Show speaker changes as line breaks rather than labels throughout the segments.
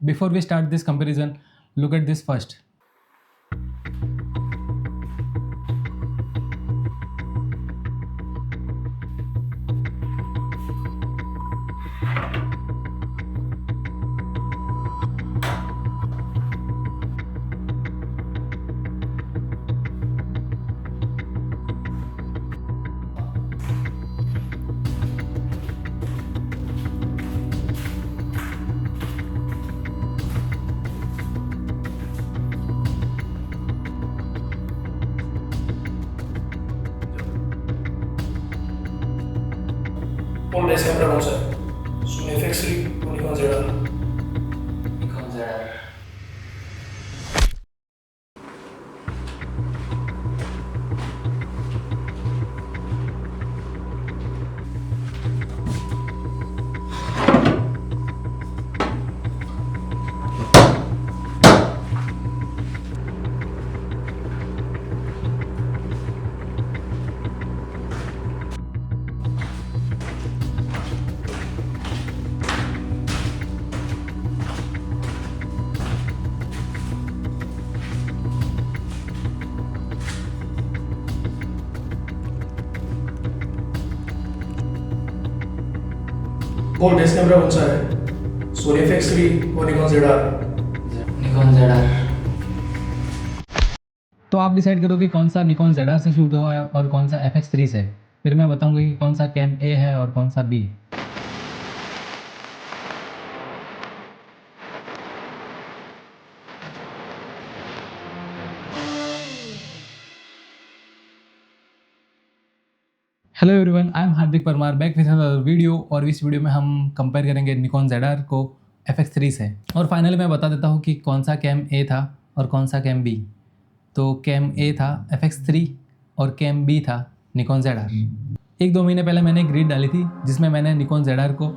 Before we start this comparison, look at this first.
कौन base camera कौन सा है? सोनी FX3 और निकॉन ZR।
Nikon ZR।
कौन बेस कैमरा कौन सा है? सोनी FX3 और निकॉन ZR।
Nikon ZR।
तो आप डिसाइड करो कि कौन सा निकॉन ZR से शूट हुआ है और कौन सा FX3 से। फिर मैं बताऊंगा कि कौन सा कैम A है और कौन सा B। Hello everyone, I am Hardik Parmar back with another video. और इस वीडियो में हम कंपेयर करेंगे निकॉन ZR को FX3 से। और फाइनली मैं बता देता हूँ कि कौन सा कैम A था और कौन सा कैम B। तो कैम A था FX3 और कैम B था निकॉन ZR। 1-2 महीने पहले मैंने एक रील डाली थी जिसमें मैंने निकॉन ZR को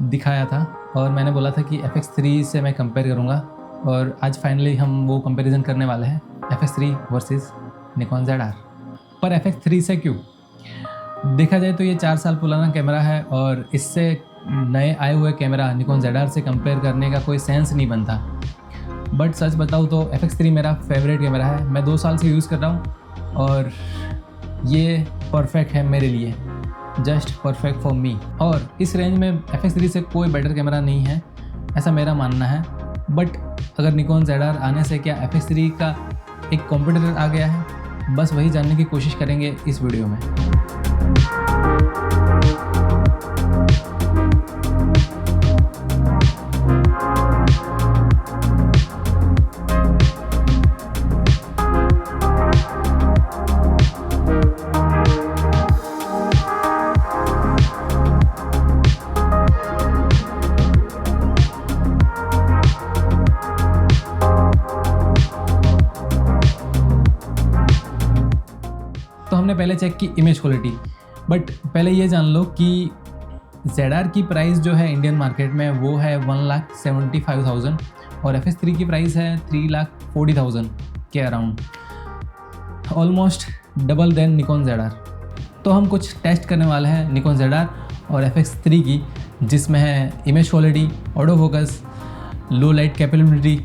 दिखाया था और मैंने बोला था कि FX3 से मैं कंपेयर करूँगा। और आज फाइनली हम वो कंपैरिजन करने वाले हैं, FX3 वर्सेस निकॉन ZR। पर FX3 से क्यों? देखा जाए तो ये 4 साल पुराना कैमरा है और इससे नए आए हुए कैमरा निकॉन ZR से कंपेयर करने का कोई सेंस नहीं बनता। बट सच बताऊँ तो FX3 मेरा फेवरेट कैमरा है। मैं 2 साल से यूज़ कर रहा हूँ और ये परफेक्ट है मेरे लिए, जस्ट परफेक्ट फॉर मी। और इस रेंज में FX3 से कोई बेटर कैमरा नहीं है, ऐसा मेरा मानना है। बट अगर निकॉन ZR आने से क्या FX3 का एक कॉम्पिटिटर आ गया है? बस वही जानने की कोशिश करेंगे इस वीडियो में। तो हमने पहले चेक की इमेज क्वालिटी। बट पहले ये जान लो कि ZR की प्राइस जो है इंडियन मार्केट में वो है 1,75,000 और FX3 की प्राइस है 3,40,000 के around, almost double then Nikon ZR। तो हम कुछ टेस्ट करने वाले हैं निकॉन ZR और FX3 की, जिसमें है image quality, auto focus, low light capability,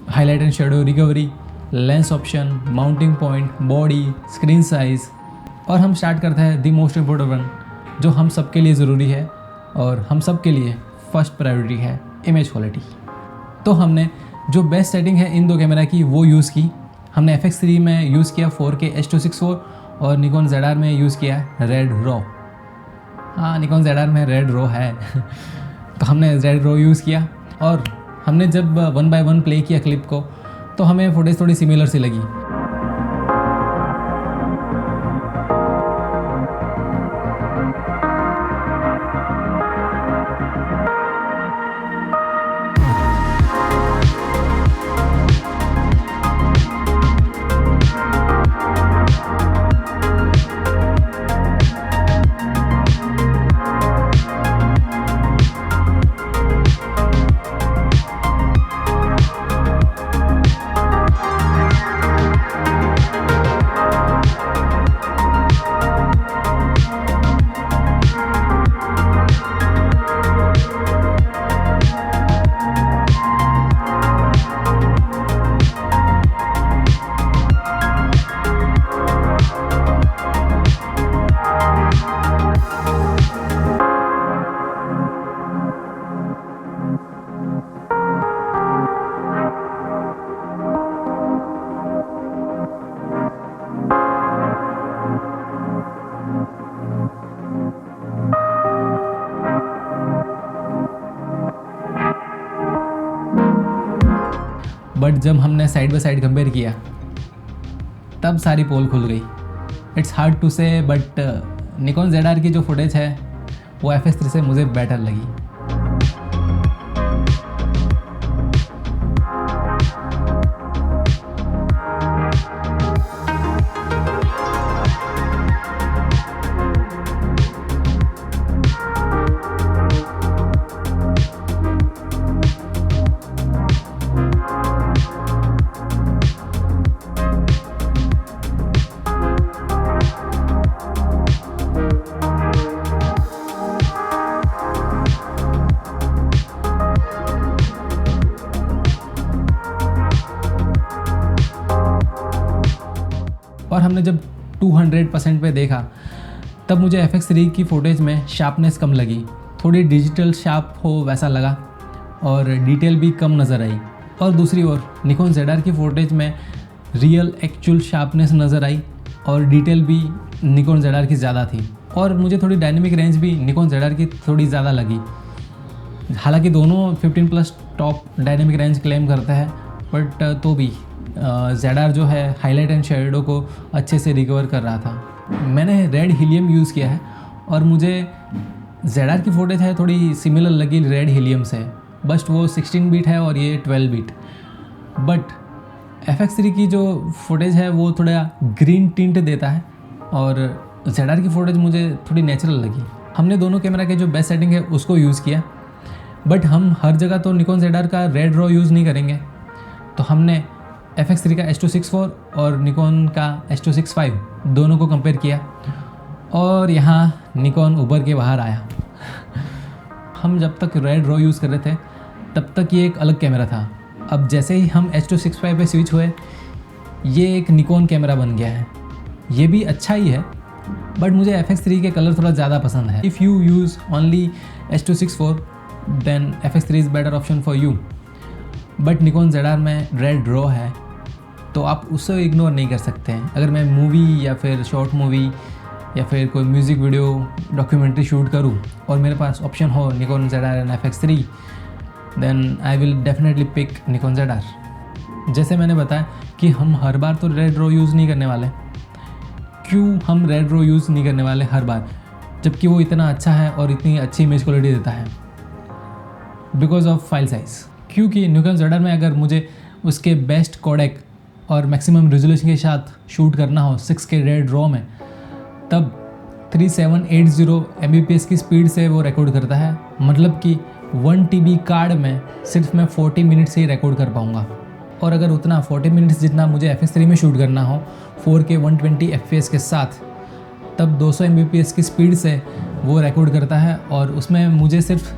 highlight and shadow recovery, lens option, mounting point, body, screen size. और हम स्टार्ट करते हैं दी मोस्ट इम्पोर्टेंट वन, जो हम सब के लिए ज़रूरी है और हम सब के लिए फर्स्ट प्रायोरिटी है, इमेज क्वालिटी। तो हमने जो बेस्ट सेटिंग है इन दो कैमरा की वो यूज़ की। हमने FX3 में यूज़ किया 4K H.264 और निकॉन ZR में यूज़ किया रेड रॉ। हाँ, निकॉन ZR में रेड रॉ है तो हमने रेड रॉ यूज़ किया। और हमने जब 1 by 1 प्ले किया क्लिप को तो हमें फुटेज थोड़ी सिमिलर सी लगी। बट जब हमने साइड बाय साइड कंपेयर किया तब सारी पोल खुल गई। इट्स हार्ड टू से, बट निकॉन ZR की जो फुटेज है वो FX3 से मुझे बेटर लगी। और हमने जब 200% पे देखा तब मुझे FX3 की फुटेज में शार्पनेस कम लगी, थोड़ी डिजिटल शार्प हो वैसा लगा और डिटेल भी कम नज़र आई। और दूसरी ओर निकॉन ZR की फुटेज में रियल एक्चुअल शार्पनेस नज़र आई और डिटेल भी निकॉन ZR की ज़्यादा थी। और मुझे थोड़ी डायनेमिक रेंज भी निकॉन ZR की थोड़ी ज़्यादा लगी। हालांकि दोनों 15+ टॉप डायनेमिक रेंज क्लेम करते हैं, बट तो भी ZR जो है हाईलाइट एंड शेडो को अच्छे से रिकवर कर रहा था। मैंने रेड हीलियम यूज़ किया है और मुझे ZR की फुटेज है थोड़ी सिमिलर लगी रेड हीलियम से, बस वो 16 बीट है और ये 12 बीट। बट FX3 की जो फुटेज है वो थोड़ा ग्रीन टिंट देता है और ZR की फुटेज मुझे थोड़ी नेचुरल लगी। हमने दोनों कैमरा के जो बेस्ट सेटिंग है उसको यूज़ किया, बट हम हर जगह तो निकॉन ZR का रेड रॉ यूज़ नहीं करेंगे, तो हमने FX3 का H264 और निकॉन का H265 दोनों को कंपेयर किया और यहाँ निकॉन उभर के बाहर आया। हम जब तक रेड रॉ यूज़ कर रहे थे तब तक ये एक अलग कैमरा था। अब जैसे ही हम H265 पे स्विच हुए ये एक निकॉन कैमरा बन गया है। ये भी अच्छा ही है, बट मुझे FX3 के कलर थोड़ा ज़्यादा पसंद है। If you use only H264 then FX3 is better option for you. But Nikon ZR में रेड रॉ है तो आप उसे इग्नोर नहीं कर सकते हैं। अगर मैं मूवी या फिर शॉर्ट मूवी या फिर कोई म्यूज़िक वीडियो डॉक्यूमेंट्री शूट करूं और मेरे पास ऑप्शन हो Nikon ZR and FX3 then I will definitely pick Nikon ZR। जैसे मैंने बताया कि हम हर बार तो रेड रॉ यूज़ नहीं करने वाले। क्यों हम रेड रॉ यूज़ नहीं करने वाले हर बार, जबकि वो इतना अच्छा है और इतनी अच्छी इमेज क्वालिटी देता है? Because of file size. क्योंकि निकॉन ZR में अगर मुझे उसके बेस्ट कोडेक और मैक्सिमम रेजोल्यूशन के साथ शूट करना हो 6K रेड रॉ में, तब 3780 Mbps की स्पीड से वो रिकॉर्ड करता है। मतलब कि 1 TB कार्ड में सिर्फ मैं 40 मिनट से ही रिकॉर्ड कर पाऊँगा। और अगर उतना 40 मिनट्स जितना मुझे FX3 में शूट करना हो 4K 120 FPS के साथ, तब 200 Mbps की स्पीड से वो रिकॉर्ड करता है और उसमें मुझे सिर्फ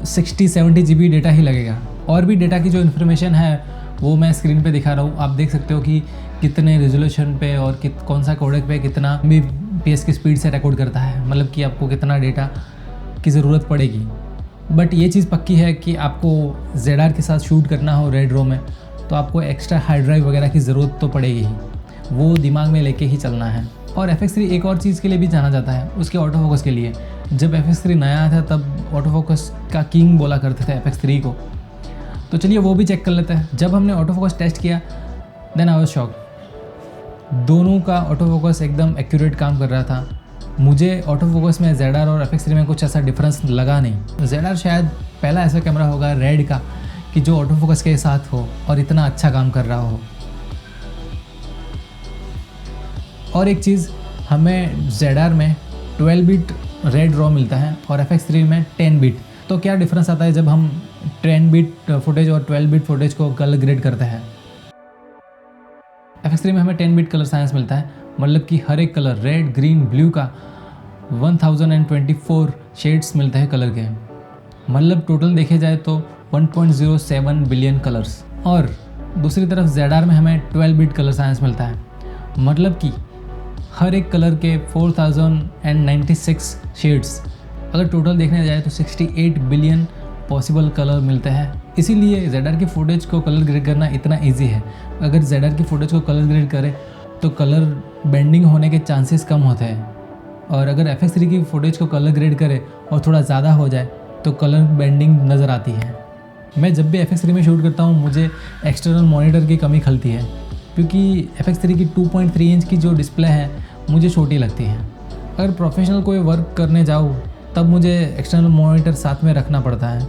60-70 GB डेटा ही लगेगा। और भी डेटा की जो इन्फॉर्मेशन है वो मैं स्क्रीन पे दिखा रहा हूँ, आप देख सकते हो कि कितने रेजोल्यूशन पे और कौन सा कोडेक पे कितना Mbps की स्पीड से रिकॉर्ड करता है, मतलब कि आपको कितना डेटा की ज़रूरत पड़ेगी। बट ये चीज़ पक्की है कि आपको ZR के साथ शूट करना हो रेड रॉ में तो आपको एक्स्ट्रा हार्ड ड्राइव वगैरह की ज़रूरत तो पड़ेगी ही, वो दिमाग में लेके ही चलना है। और FX3 एक और चीज़ के लिए भी जाना जाता है, उसके ऑटो फोकस के लिए। जब FX3 नया आया था तब ऑटो फोकस का किंग बोला करते थे FX3 को। तो चलिए वो भी चेक कर लेते हैं। जब हमने ऑटो फोकस टेस्ट किया देन आई वाज शॉक। दोनों का ऑटो फोकस एकदम एक्यूरेट काम कर रहा था। मुझे ऑटो फोकस में ZR और FX3 में कुछ ऐसा डिफरेंस लगा नहीं। ZR शायद पहला ऐसा कैमरा होगा रेड का कि जो ऑटो फोकस के साथ हो और इतना अच्छा काम कर रहा हो। और एक चीज़, हमें ZR में 12 बिट रेड रॉ मिलता है और FX3 में 10 बिट। तो क्या डिफरेंस आता है जब हम 10 बिट फुटेज और 12 बिट फुटेज को कलर ग्रेड करते हैं? FX3 में हमें 10 बिट कलर साइंस मिलता है, मतलब कि हर एक कलर रेड, ग्रीन, ब्लू का 1024 शेड्स मिलते हैं कलर के। मतलब टोटल देखे जाए तो 1.07 बिलियन कलर्स। और दूसरी तरफ ZR में हमें 12 बिट कलर साइंस मिलता है, मतलब कि हर एक कलर के 4096 शेड्स। अगर टोटल देखने जाए तो 68 बिलियन पॉसिबल कलर मिलते हैं। इसीलिए ZR की फुटेज को कलर ग्रेड करना इतना इजी है। अगर ZR की फुटेज को कलर ग्रेड करें तो कलर बेंडिंग होने के चांसेस कम होते हैं, और अगर FX3 की फुटेज को कलर ग्रेड करें और थोड़ा ज़्यादा हो जाए तो कलर बेंडिंग नज़र आती है। मैं जब भी FX3 में शूट करता हूँ मुझे एक्सटर्नल मॉनिटर की कमी खलती है, क्योंकि FX3 की 2.3 इंच की जो डिस्प्ले है मुझे छोटी लगती है। अगर प्रोफेशनल कोई वर्क करने जाऊँ तब मुझे एक्सटर्नल मॉनिटर साथ में रखना पड़ता है,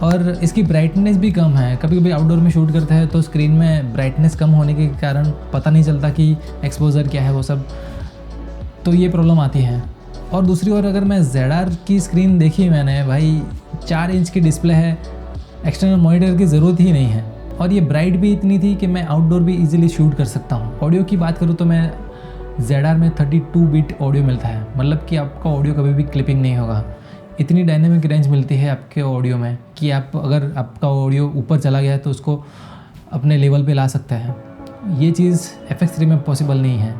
और इसकी ब्राइटनेस भी कम है। कभी कभी आउटडोर में शूट करते हैं तो स्क्रीन में ब्राइटनेस कम होने के कारण पता नहीं चलता कि एक्सपोजर क्या है वो सब, तो ये प्रॉब्लम आती है। और दूसरी ओर अगर मैं ZR की स्क्रीन देखी मैंने, भाई 4 इंच की डिस्प्ले है, एक्सटर्नल मॉनिटर की ज़रूरत ही नहीं है, और ये ब्राइट भी इतनी थी कि मैं आउटडोर भी इजीली शूट कर सकता हूँ। ऑडियो की बात करूँ तो मैं ZR में 32 बिट ऑडियो मिलता है, मतलब कि आपका ऑडियो कभी भी क्लिपिंग नहीं होगा। इतनी डायनेमिक रेंज मिलती है आपके ऑडियो में कि आप अगर आपका ऑडियो ऊपर चला गया है तो उसको अपने लेवल पे ला सकते हैं। ये चीज़ FX3 में पॉसिबल नहीं है।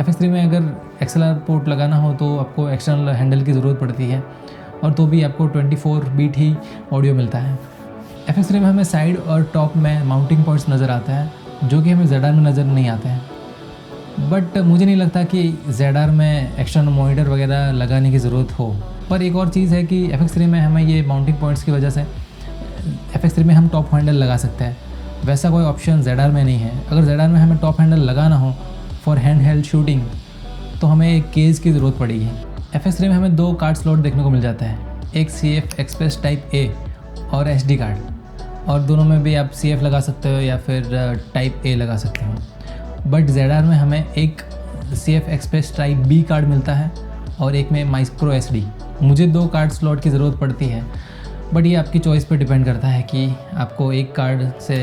FX3 में अगर XLR पोर्ट लगाना हो तो आपको एक्सटर्नल हैंडल की ज़रूरत पड़ती है, और तो भी आपको 24 बीट ही ऑडियो मिलता है। FX3 में हमें साइड और टॉप में माउंटिंग पॉइंट्स नज़र आता है, जो कि हमें ZR में नज़र नहीं आते हैं। बट मुझे नहीं लगता कि ZR में एक्सटर्नल मॉनिटर वगैरह लगाने की ज़रूरत हो। पर एक और चीज़ है कि FX3 में हमें ये माउंटिंग पॉइंट्स की वजह से FX3 में हम टॉप हैंडल लगा सकते हैं, वैसा कोई ऑप्शन ZR में नहीं है। अगर ZR में हमें टॉप हैंडल लगाना हो फॉर हैंड हेल्ड शूटिंग तो हमें एक केस की ज़रूरत पड़ेगी। FX3 में हमें 2 कार्ड स्लॉट देखने को मिल जाता है, एक CF एक्सप्रेस टाइप A और SD कार्ड, और दोनों में भी आप CF लगा सकते हो या फिर टाइप A लगा सकते हो। बट ZR में हमें एक CF express type B card मिलता है और एक में माइक्रो SD। मुझे 2 कार्ड स्लॉट की ज़रूरत पड़ती है, बट ये आपकी चॉइस पे डिपेंड करता है कि आपको एक कार्ड से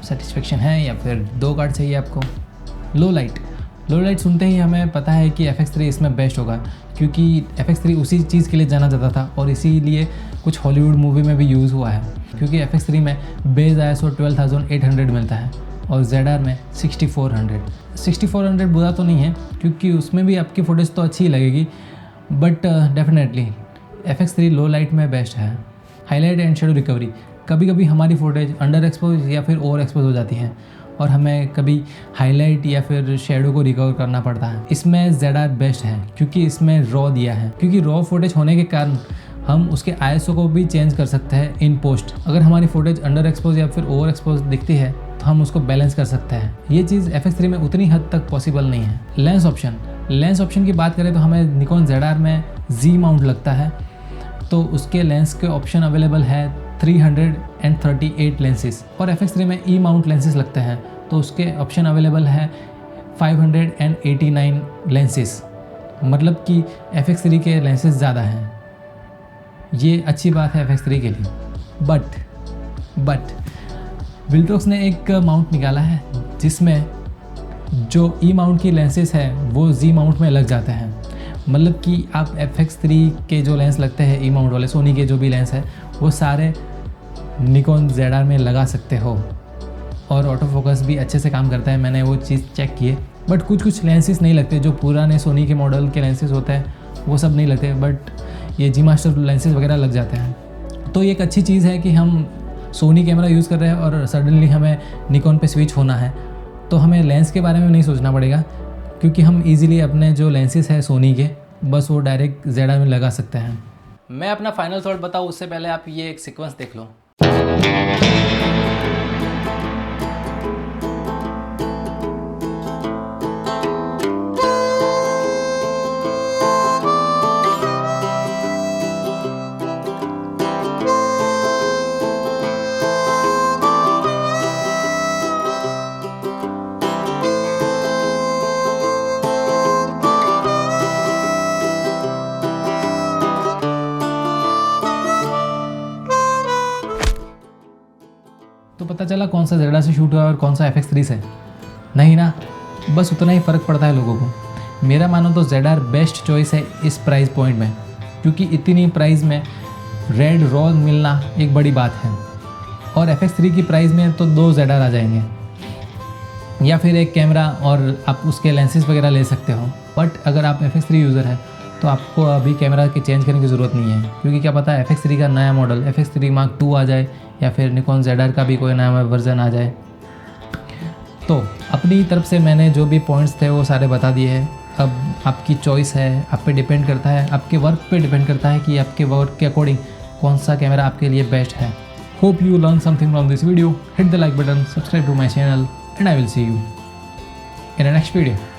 सेटिस्फेक्शन है या फिर 2 कार्ड चाहिए आपको। लो लाइट सुनते ही हमें पता है कि FX3 इसमें बेस्ट होगा, क्योंकि FX3 उसी चीज़ के लिए जाना जाता था और इसीलिए कुछ हॉलीवुड मूवी में भी यूज़ हुआ है, क्योंकि FX3 में बेस ISO 12800 मिलता है और ZR में 6400 बुरा तो नहीं है, क्योंकि उसमें भी आपकी फुटेज तो अच्छी ही लगेगी, but definitely FX3 low light में बेस्ट है। हाईलाइट एंड शेडो रिकवरी, कभी कभी हमारी फुटेज अंडर एक्सपोज या फिर ओवर एक्सपोज हो जाती है और हमें कभी हाईलाइट या फिर शेडो को रिकवर करना पड़ता है। इसमें ZR बेस्ट है, क्योंकि इसमें रॉ दिया है, क्योंकि रॉ फुटेज होने के कारण हम उसके ISO को भी चेंज कर सकते हैं इन पोस्ट। अगर हमारी फुटेज अंडर एक्सपोज या फिर ओवर एक्सपोज दिखती है तो हम उसको बैलेंस कर सकते हैं। ये चीज़ FX3 में उतनी हद तक पॉसिबल नहीं है। लेंस ऑप्शन की बात करें तो हमें निकॉन ZR में Z माउंट लगता है, तो उसके लेंस के ऑप्शन अवेलेबल है 338 लेंसेज, और FX3 में E माउंट लेंसेज लगते हैं तो उसके ऑप्शन अवेलेबल है 589 लेंसेज, मतलब कि FX3 के लेंसेज ज़्यादा हैं। ये अच्छी बात है FX3 के लिए। बट विल्ट्रॉक्स ने एक माउंट निकाला है जिसमें जो E माउंट की लेंसेज है वो Z माउंट में लग जाते हैं, मतलब कि आप FX3 के जो लेंस लगते हैं E माउंट वाले, सोनी के जो भी लेंस है वो सारे निकॉन ZR में लगा सकते हो, और ऑटो फोकस भी अच्छे से काम करता है। मैंने वो चीज़ चेक की है, बट कुछ लेंसेज नहीं लगते। जो पुराने सोनी के मॉडल के लेंसेज होते हैं वो सब नहीं लगते, बट ये G मास्टर लेंसेज वगैरह लग जाते हैं। तो ये एक अच्छी चीज़ है कि हम सोनी कैमरा यूज़ कर रहे हैं और सडनली हमें निकॉन पे स्विच होना है, तो हमें लेंस के बारे में नहीं सोचना पड़ेगा, क्योंकि हम इजीली अपने जो लेंसेज है सोनी के बस वो डायरेक्ट ZR में लगा सकते हैं। मैं अपना फाइनल थॉट बताऊँ उससे पहले आप ये एक सीक्वेंस देख लो। तो पता चला कौन सा ZR से शूट हुआ और कौन सा FX3 से। नहीं ना, बस उतना ही फ़र्क पड़ता है लोगों को। मेरा मानो तो ZR बेस्ट चॉइस है इस प्राइस पॉइंट में, क्योंकि इतनी प्राइस में रेड रॉ मिलना एक बड़ी बात है, और FX3 की प्राइस में तो 2 ZR आ जाएंगे या फिर एक कैमरा और आप उसके लेंसेज वगैरह ले सकते हो। बट अगर आप FX3 यूज़र है तो आपको अभी कैमरा के चेंज करने की ज़रूरत नहीं है, क्योंकि क्या पता है FX3 का नया मॉडल FX3 Mark II आ जाए या फिर निकॉन ZR का भी कोई नया वर्जन आ जाए। तो अपनी तरफ से मैंने जो भी पॉइंट्स थे वो सारे बता दिए हैं। अब आपकी चॉइस है, आप पे डिपेंड करता है, आपके वर्क पे डिपेंड करता है कि आपके वर्क के अकॉर्डिंग कौन सा कैमरा आपके लिए बेस्ट है। Hope you learned something from this video. Hit the like button, subscribe to my channel, and I will see you in the next video.